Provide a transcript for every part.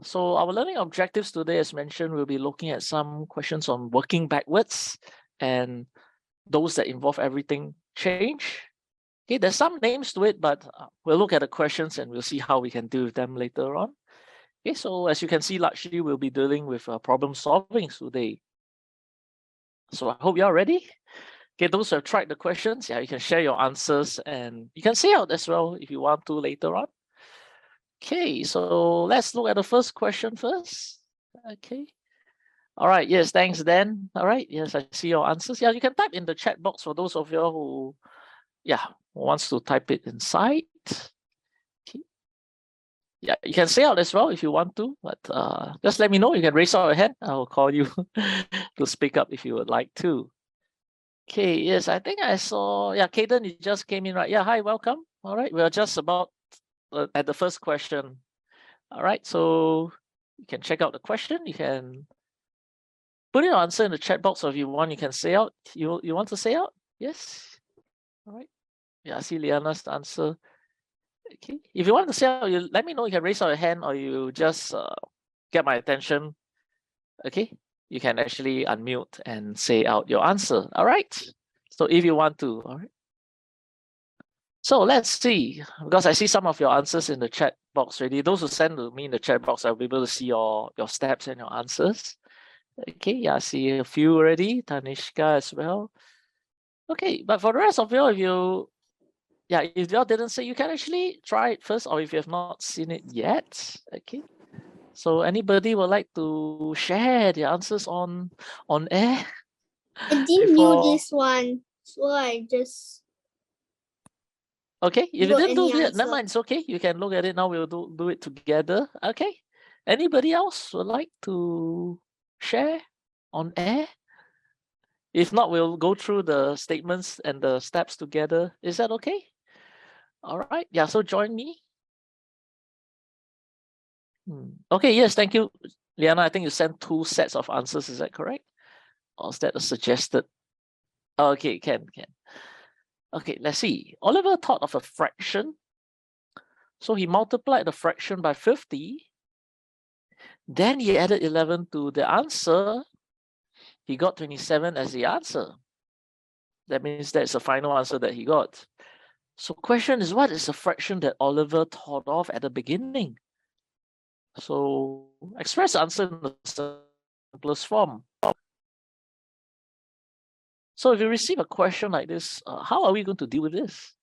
So our learning objectives today, as mentioned, we'll be looking at some questions on working backwards and those that involve everything change. Okay, there's some names to it, but we'll look at the questions and we'll see how we can deal with them later on. Okay, so as you can see, largely we'll be dealing with problem solving today. So I hope you're ready. Okay, those who have tried the questions, yeah, you can share your answers and you can say out as well if you want to later on. Okay, so let's look at the first question first. Okay. All right. Yes, thanks, Dan. All right. Yes, I see your answers. Yeah, you can type in the chat box for those of you who, yeah, wants to type it inside. Okay. Yeah, you can say out as well if you want to, but just let me know. You can raise out your hand. I will call you to speak up if you would like to. Okay. Yes, I think I saw. Yeah, Kaden, you just came in, right? Yeah. Hi, welcome. All right. We're just about at the first question. All right. So you can check out the question. You can put your answer in the chat box, or if you want, you can say out. You want to say out? Yes. All right. Yeah, I see Liana's answer. Okay. If you want to say out, you let me know. You can raise your hand, or you just get my attention. Okay. You can actually unmute and say out your answer. All right. So if you want to, all right. So let's see, because I see some of your answers in the chat box already. Those who send to me in the chat box, I'll be able to see your steps and your answers. Okay, yeah, I see a few already. Tanishka as well. Okay, but for the rest of you, if you, yeah, if you didn't say, you can actually try it first, or if you have not seen it yet. Okay. So anybody would like to share the answers on air? I didn't knew this one, so I just. Okay, if you got didn't do any it, never answer. mind. It's okay. You can look at it now. We'll do it together. Okay. Anybody else would like to share on air? If not, we'll go through the statements and the steps together. Is that okay? All right. Yeah. So join me. Okay. Yes. Thank you, Liana. I think you sent 2 sets of answers. Is that correct? Or is that a suggested? Okay. Can. Okay. Let's see. Oliver thought of a fraction. So he multiplied the fraction by 50. Then he added 11 to the answer. He got 27 as the answer. That means that's the final answer that he got. So question is, what is a fraction that Oliver thought of at the beginning? So express the answer in the simplest form. So if you receive a question like this, how are we going to deal with this?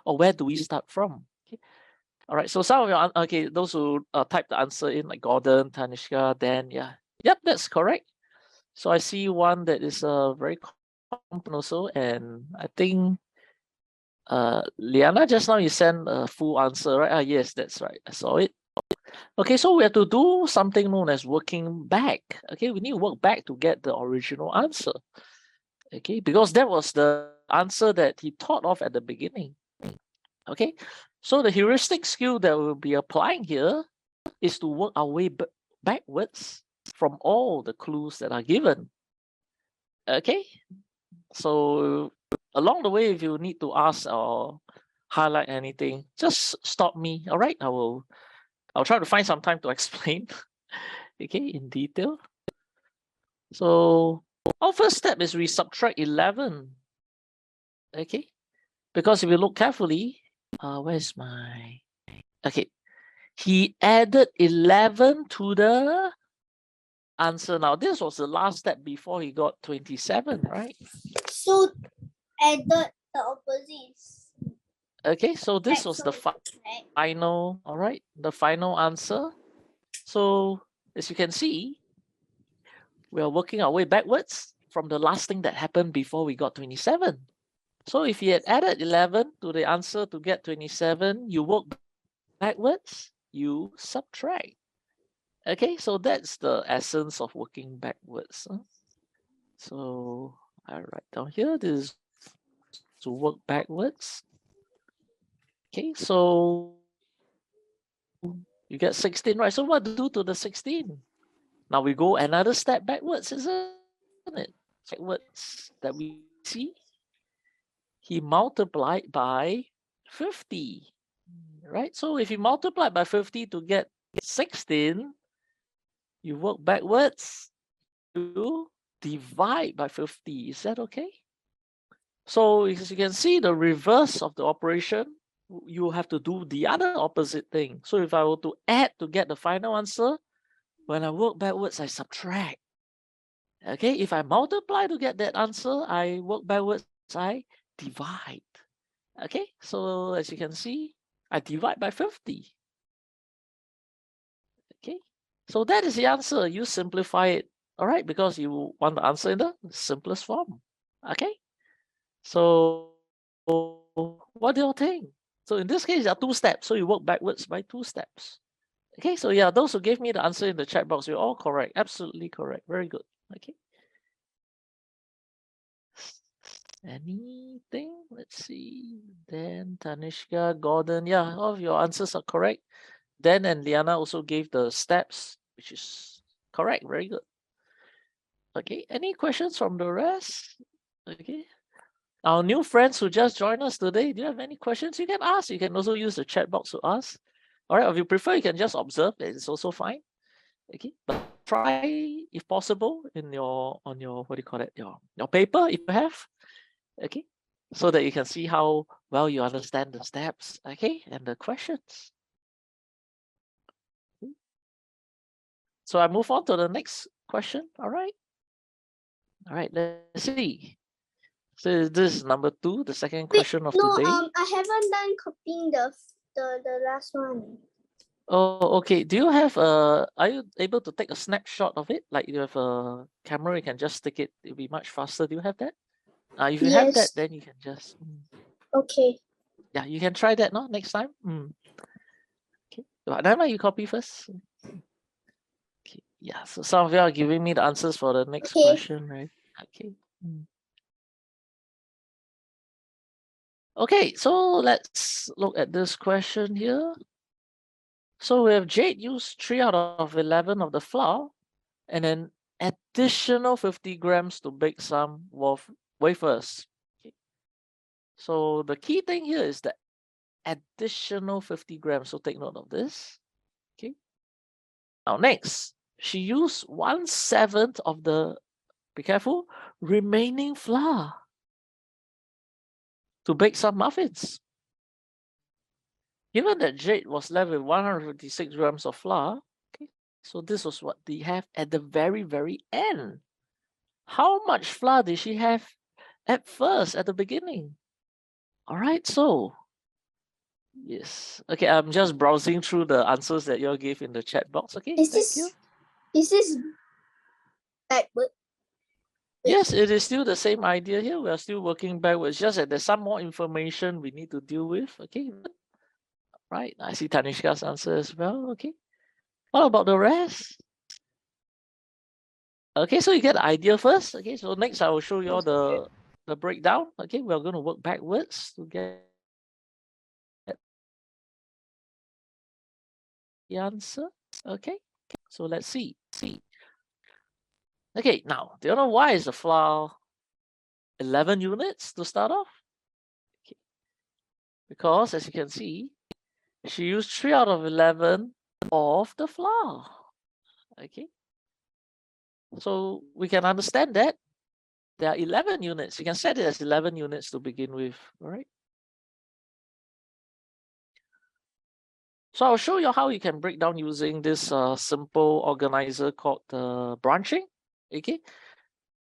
Or where do we start from? Okay. All right, so some of your, okay, those who type the answer in, like Gordon, Tanishka, Dan, yeah. Yep, that's correct. So I see one that is very common also, and I think Liana, just now you sent a full answer, right? Yes, that's right. I saw it. Okay, so we have to do something known as working back. Okay, we need to work back to get the original answer. Okay, because that was the answer that he thought of at the beginning. Okay, so the heuristic skill that we'll be applying here is to work our way backwards from all the clues that are given. Okay, so along the way, if you need to ask or highlight anything, just stop me. All right, I'll try to find some time to explain. Okay, in detail. So our first step is we subtract 11. Okay, because if you look carefully, where's my, okay, he added 11 to the answer. Now this was the last step before he got 27, right? So added the opposites. Okay, so this was the final, all right, the final answer. So as you can see, we are working our way backwards from the last thing that happened before we got 27. So if you had added 11 to the answer to get 27, you work backwards, you subtract. Okay, so that's the essence of working backwards. So I write down here, this is to work backwards. Okay, so you get 16, right? So what to do to the 16? Now we go another step backwards, isn't it? Backwards that we see. He multiplied by 50, right? So if you multiply by 50 to get 16, you work backwards to divide by 50. Is that okay? So as you can see, the reverse of the operation, you have to do the other opposite thing. So if I were to add to get the final answer, when I work backwards, I subtract. Okay, if I multiply to get that answer, I work backwards, I divide. Okay, so as you can see, I divide by 50. Okay, so that is the answer. You simplify it, all right, because you want the answer in the simplest form. Okay, so what do you think? So in this case, there are 2 steps. So you work backwards by 2 steps. Okay, so yeah, those who gave me the answer in the chat box, you're all correct. Absolutely correct. Very good. Okay. Anything? Let's see. Dan, Tanishka, Gordon. Yeah, all of your answers are correct. Dan and Liana also gave the steps, which is correct. Very good. Okay, any questions from the rest? Okay. Our new friends who just joined us today, do you have any questions? You can ask. You can also use the chat box to ask. All right, if you prefer, you can just observe. It's also fine. Okay, but try if possible in your on your what do you call it? Your paper if you have. Okay, so that you can see how well you understand the steps. Okay, and the questions. So I move on to the next question. All right. All right. Let's see. So this is number 2, the second question of No, today. I haven't done copying the last one. Oh, okay. Do you have are you able to take a snapshot of it? Like you have a camera, you can just stick it. It'll be much faster. Do you have that? If you have that, Yes. then you can just. Okay. Yeah, you can try that, no? Next time. Okay. But never mind, you copy first. Okay. Yeah. So some of you are giving me the answers for the next Okay. question, right? Okay. Okay. So let's look at this question here. So we have Jade used 3 out of 11 of the flour and an additional 50 grams to bake some wafers. Okay. So the key thing here is the additional 50 grams. So take note of this. Okay. Now next, she used 1/7 of the, be careful, remaining flour to bake some muffins. Given that Jade was left with 156 grams of flour, okay, so this was what they have at the very, very end. How much flour did she have at first, at the beginning? All right, so yes. Okay, I'm just browsing through the answers that you all gave in the chat box. Okay, thank you. Is this backward? Yes, it is still the same idea here. We are still working backwards, just that there's some more information we need to deal with. Okay, right. I see Tanishka's answer as well. Okay. What about the rest? Okay, so you get the idea first. Okay, so next I will show you all the breakdown. Okay, we're going to work backwards to get the answer. Okay, so let's see. Okay, now, do you know why is the flour 11 units to start off? Okay. Because as you can see, she used 3 out of 11 of the flour. Okay. So we can understand that there are 11 units. You can set it as 11 units to begin with, all right? So I'll show you how you can break down using this simple organizer called the branching. Okay,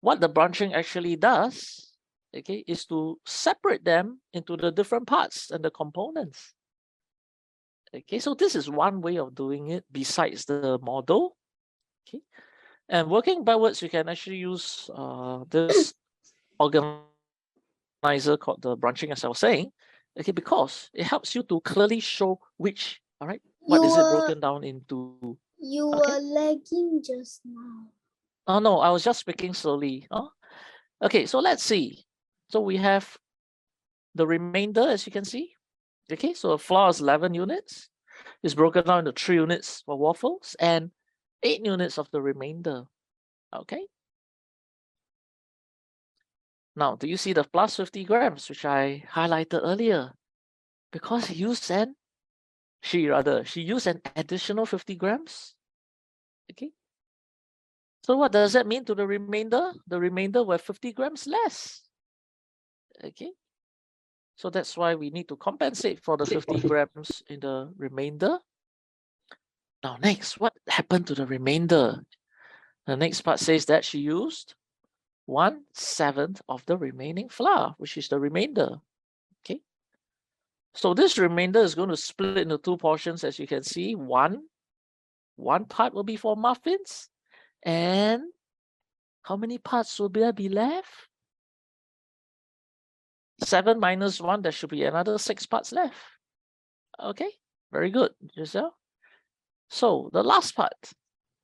what the branching actually does, okay, is to separate them into the different parts and the components. Okay, so this is one way of doing it besides the model. Okay, and working backwards, you can actually use this organizer called the branching, as I was saying. Okay, because it helps you to clearly show which, all right, what is it broken down into. You were lagging just now. Oh no, I was just speaking slowly. Oh, okay. So let's see. So we have the remainder, as you can see. Okay, so a flour is 11 units. It's broken down into 3 units for waffles and 8 units of the remainder. Okay. Now, do you see the plus 50 grams, which I highlighted earlier? Because she used an additional 50 grams. Okay. So what does that mean to the remainder? The remainder were 50 grams less. Okay. So that's why we need to compensate for the 50 grams in the remainder. Now next, what happened to the remainder? The next part says that she used 1/7 of the remaining flour, which is the remainder. Okay. So this remainder is going to split into two portions, as you can see. One part will be for muffins. And how many parts will there be left? 7 minus 1, there should be another 6 parts left. Okay, very good, Giselle. So the last part,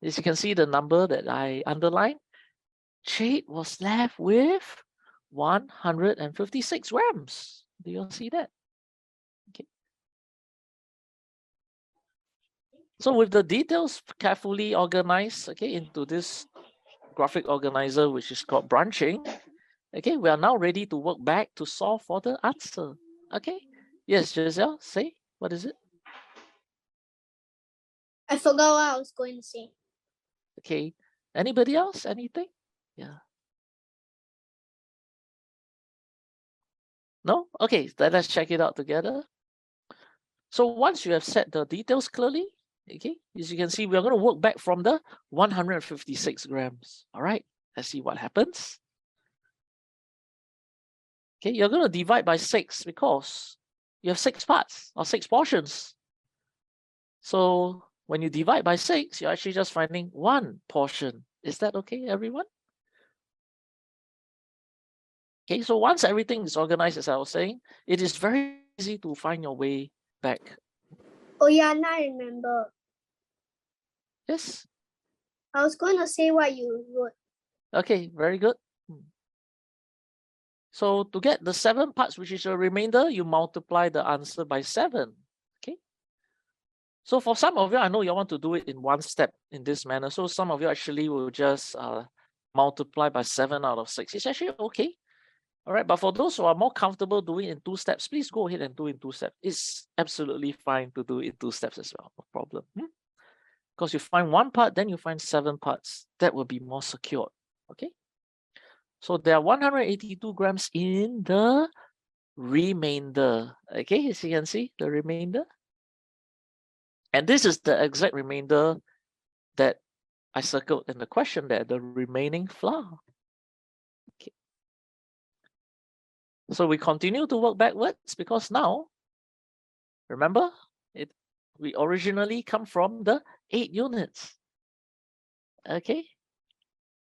as you can see the number that I underlined, Jade was left with 156 grams. Do you all see that? Okay. So with the details carefully organized, okay, into this graphic organizer, which is called branching, okay, we are now ready to work back to solve for the answer. Okay, yes, Giselle, say, what is it? I forgot what I was going to say. Okay, anybody else? Anything? Yeah. No? Okay, then let's check it out together. So once you have set the details clearly, okay, as you can see, we're going to work back from the 156 grams. All right, let's see what happens. Okay, you're going to divide by 6 because you have 6 parts or 6 portions. So when you divide by 6, you're actually just finding 1 portion. Is that okay, everyone? Okay, so once everything is organized, as I was saying, it is very easy to find your way back. Oh yeah, now I remember. Yes. I was going to say what you wrote. Okay, very good. So to get the 7 parts, which is the remainder, you multiply the answer by 7. Okay. So for some of you, I know you want to do it in one step in this manner. So some of you actually will just multiply by 7 out of 6. It's actually okay. All right, but for those who are more comfortable doing it in 2 steps, please go ahead and do it in 2 steps. It's absolutely fine to do it in 2 steps as well, no problem. Because you find 1 part, then you find 7 parts. That will be more secure. Okay. So there are 182 grams in the remainder. Okay, as you can see, the remainder. And this is the exact remainder that I circled in the question there, the remaining flour. Okay. So we continue to work backwards because now, remember, we originally come from the 8 units. Okay.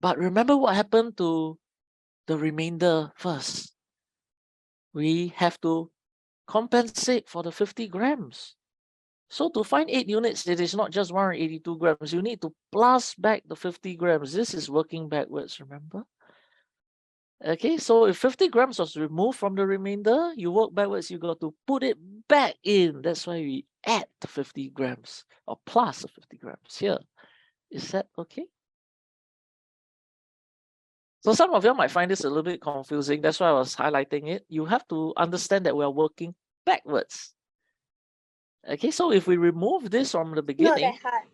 But remember what happened to the remainder first. We have to compensate for the 50 grams. So to find 8 units, it is not just 182 grams. You need to plus back the 50 grams. This is working backwards, remember? Okay, so if 50 grams was removed from the remainder, you work backwards, you got to put it back in. That's why we add the 50 grams or plus the 50 grams here. Is that okay? So some of you might find this a little bit confusing. That's why I was highlighting it. You have to understand that we are working backwards. Okay, so if we remove this from the beginning, Not that hard.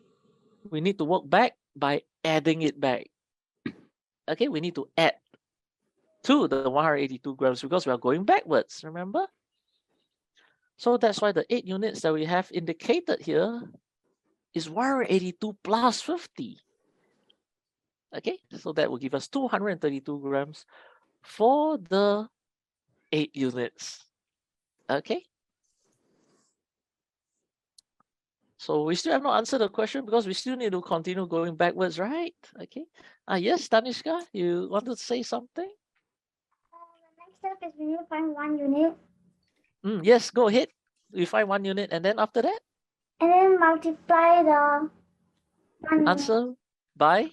we need to work back by adding it back. Okay, we need to add to the 182 grams because we are going backwards, remember? So that's why the 8 units that we have indicated here is 182 plus 50. Okay, so that will give us 232 grams for the 8 units. Okay. So we still have not answered the question because we still need to continue going backwards, right? Okay. Yes, Tanishka, you want to say something? The next step is we need to find 1 unit. Yes, go ahead. We find 1 unit and then after that? And then multiply the 1 answer by?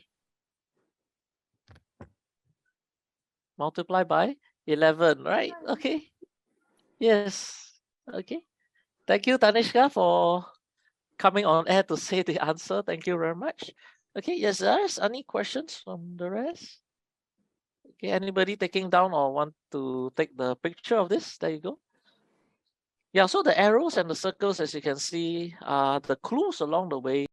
Multiply by 11, right? Okay. Yes. Okay. Thank you, Tanishka, for coming on air to say the answer. Thank you very much. Okay, yes, there's any questions from the rest? Okay, anybody taking down or want to take the picture of this? There you go. Yeah, so the arrows and the circles, as you can see, are the clues along the way